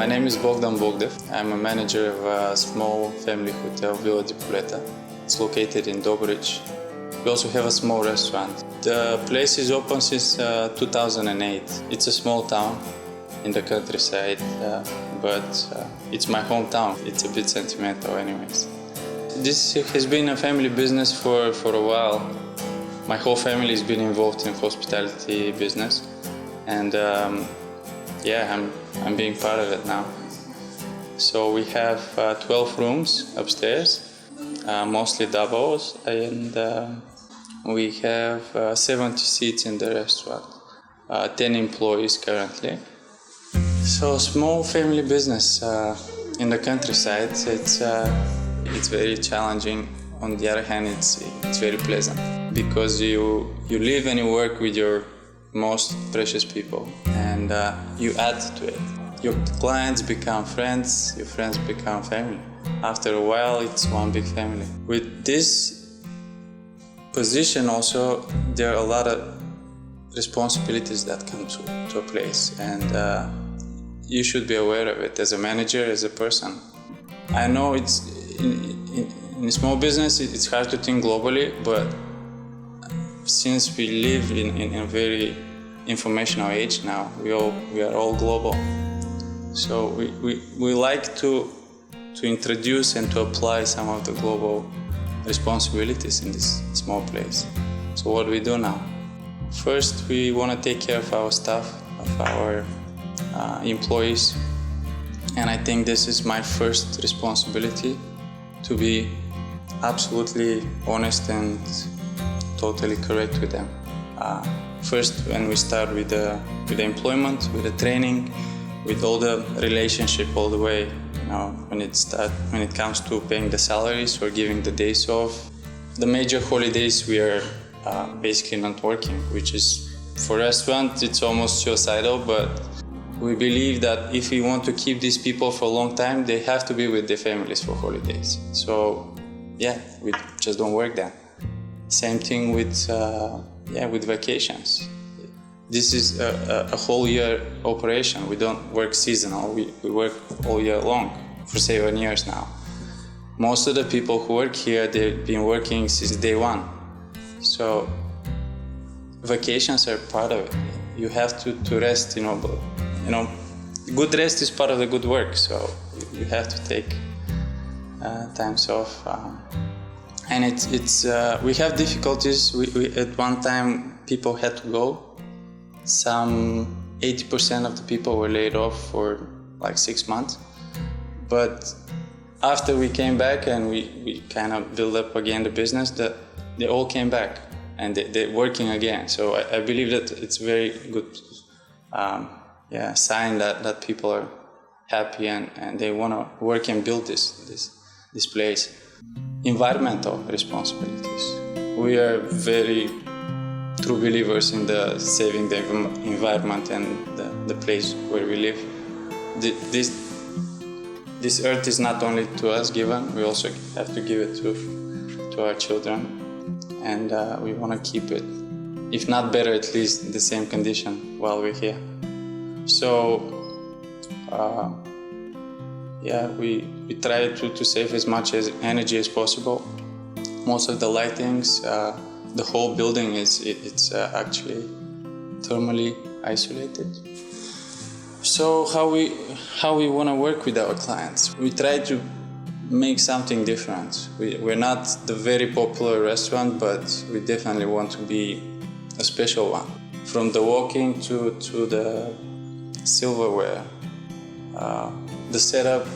My name is Bogdan. I'm a manager of a small family hotel, Villa di Poletta. It's located in Dobrich. We also have a small restaurant. The place is open since 2008. It's a small town in the countryside, but it's my hometown. It's a bit sentimental anyways. This has been a family business for a while. My whole family has been involved in hospitality business, and I'm being part of it now. So we have 12 rooms upstairs, mostly doubles, and we have 70 seats in the restaurant, 10 employees currently. So small family business in the countryside, it's very challenging. On the other hand, it's very pleasant because you live and you work with your most precious people, and you add to it. Your clients become friends, your friends become family. After a while, it's one big family. With this position also, there are a lot of responsibilities that come to a place, and you should be aware of it as a manager, as a person. I know it's in small business, it's hard to think globally, but since we live in a very informational age now, we are all global. So we like to introduce and to apply some of the global responsibilities in this small place. So what do we do now? First, we want to take care of our staff, of our employees, and I think this is my first responsibility, to be absolutely honest and totally correct with them. First, when we start with the employment, with the training, with all the relationship all the way, when it comes to paying the salaries or giving the days off. The major holidays we are basically not working, which is, for restaurants, it's almost suicidal, but we believe that if we want to keep these people for a long time, they have to be with their families for holidays. So we just don't work then. Same thing with vacations. This is a whole year operation. We don't work seasonal. We work all year long for 7 years now. Most of the people who work here, they've been working since day one. So vacations are part of it. You have to rest, but good rest is part of the good work. So you have to take times off. And we have difficulties. We at one time people had to go. Some 80% of the people were laid off for like 6 months. But after we came back and we kind of built up again the business, they all came back and they're working again. So I believe that it's very good sign that people are happy and they want to work and build this place. Environmental responsibilities. We are very true believers in the saving the environment and the place where we live. This earth is not only to us given, we also have to give it to our children, and we want to keep it, if not better, at least in the same condition while we're here. So we try to save as much energy as possible. Most of the lightings, the whole building it's actually thermally isolated. So how we want to work with our clients? We try to make something different. We're not the very popular restaurant, but we definitely want to be a special one. From the walking to the silverware, the setup,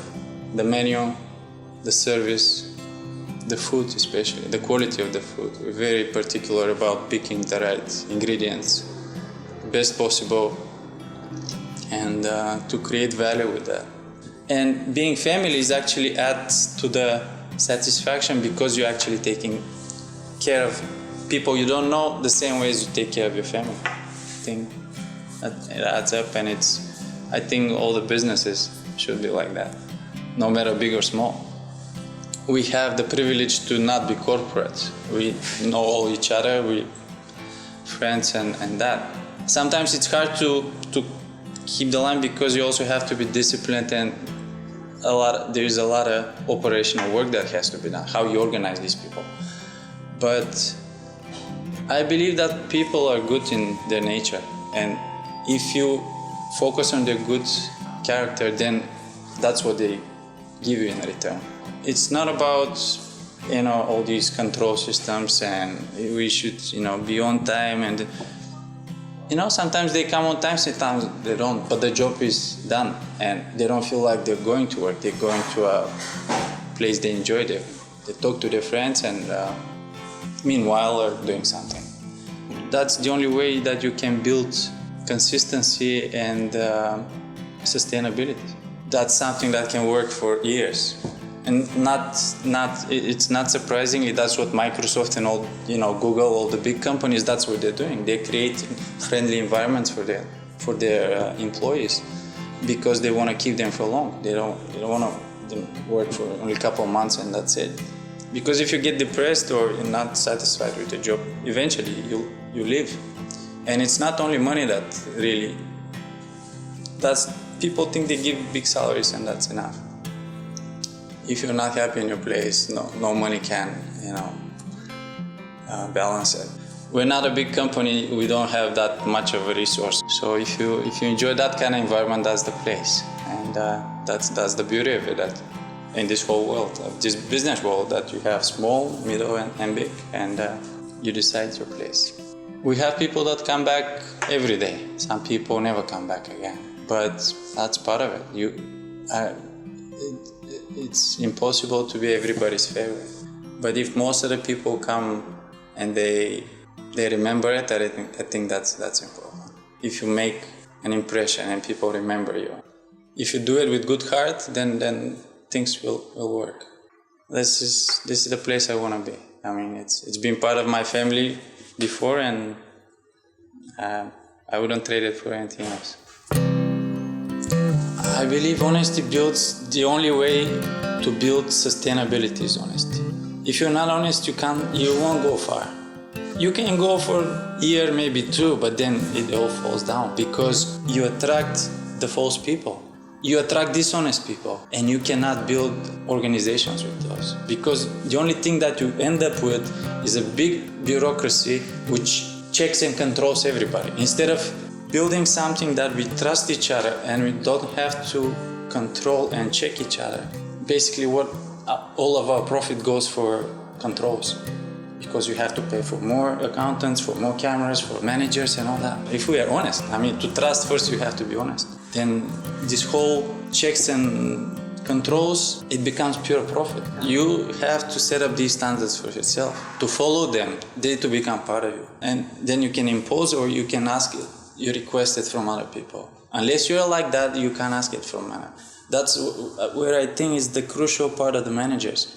the menu, the service, the food especially, the quality of the food. We're very particular about picking the right ingredients, best possible, and to create value with that. And being family is actually adds to the satisfaction because you're actually taking care of people you don't know the same way as you take care of your family. I think that it adds up, and I think all the businesses should be like that, no matter big or small. We have the privilege to not be corporate. We know all each other, we friends and that. Sometimes it's hard to keep the line because you also have to be disciplined, and there is a lot of operational work that has to be done, how you organize these people. But I believe that people are good in their nature, and if you focus on their good character, then that's what they give you in return. It's not about all these control systems and we should be on time, and sometimes they come on time, sometimes they don't, but the job is done and they don't feel like they're going to work. They're going to a place they enjoy. They talk to their friends, and meanwhile are doing something. That's the only way that you can build consistency and sustainability. That's something that can work for years. And it's not surprisingly, that's what Microsoft and all, Google, all the big companies, that's what they're doing. They're creating friendly environments for their employees because they want to keep them for long. They don't want to work for only a couple of months and that's it. Because if you get depressed or you're not satisfied with the job, eventually you leave. And it's not only money that really, people think they give big salaries and that's enough. If you're not happy in your place, no money can, balance it. We're not a big company. We don't have that much of a resource. So if you enjoy that kind of environment, that's the place, and that's the beauty of it. That in this whole world, this business world, that you have small, middle, and big, and you decide your place. We have people that come back every day. Some people never come back again, but that's part of it. It's impossible to be everybody's favorite. But if most of the people come and they remember it, I think that's important. If you make an impression and people remember you, if you do it with good heart, then things will work. This is the place I want to be. I mean, it's been part of my family before, and I wouldn't trade it for anything else. I believe honesty builds. The only way to build sustainability is honesty. If you're not honest, you won't go far. You can go for a year, maybe two, but then it all falls down because you attract the false people. You attract dishonest people, and you cannot build organizations with those because the only thing that you end up with is a big bureaucracy which checks and controls everybody. Instead of building something that we trust each other and we don't have to control and check each other. Basically, what all of our profit goes for controls, because you have to pay for more accountants, for more cameras, for managers and all that. If we are honest, to trust first you have to be honest. Then this whole checks and controls, it becomes pure profit. You have to set up these standards for yourself, to follow them, they to become part of you. And then you can impose or you can ask it. You request it from other people. Unless you're like that, you can't ask it from others. That's where I think is the crucial part of the managers.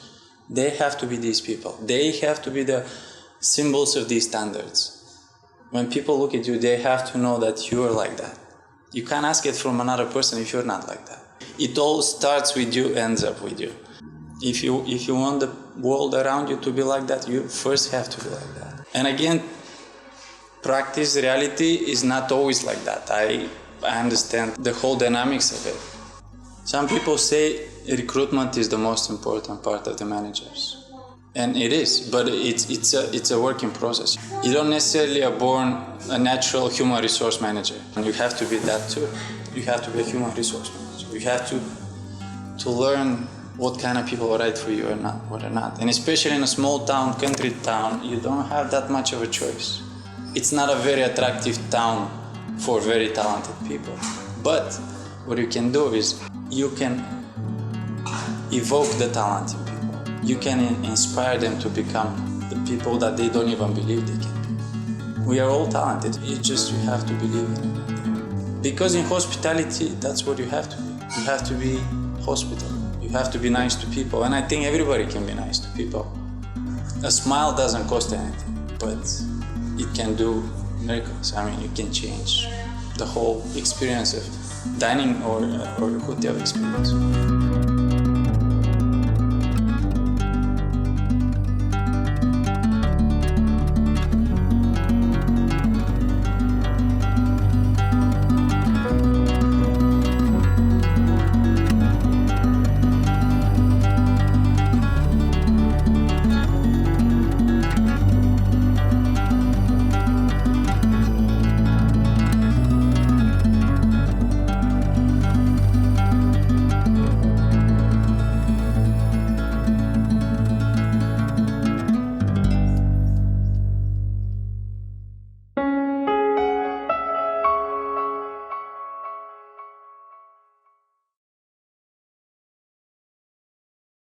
They have to be these people. They have to be the symbols of these standards. When people look at you, they have to know that you're like that. You can't ask it from another person if you're not like that. It all starts with you, ends up with you. If you want the world around you to be like that, you first have to be like that. And again, practice, reality is not always like that. I understand the whole dynamics of it. Some people say recruitment is the most important part of the managers. And it is, but it's a working process. You don't necessarily are born a natural human resource manager. And you have to be that too. You have to be a human resource manager. You have to learn what kind of people are right for you or not, what are not. And especially in a small town, country town, you don't have that much of a choice. It's not a very attractive town for very talented people. But what you can do is you can evoke the talent in people. You can inspire them to become the people that they don't even believe they can be. We are all talented. It's just you have to believe in it. Because in hospitality, that's what you have to be. You have to be hospitable. You have to be nice to people. And I think everybody can be nice to people. A smile doesn't cost anything, but it can do miracles. You can change the whole experience of dining or hotel experience.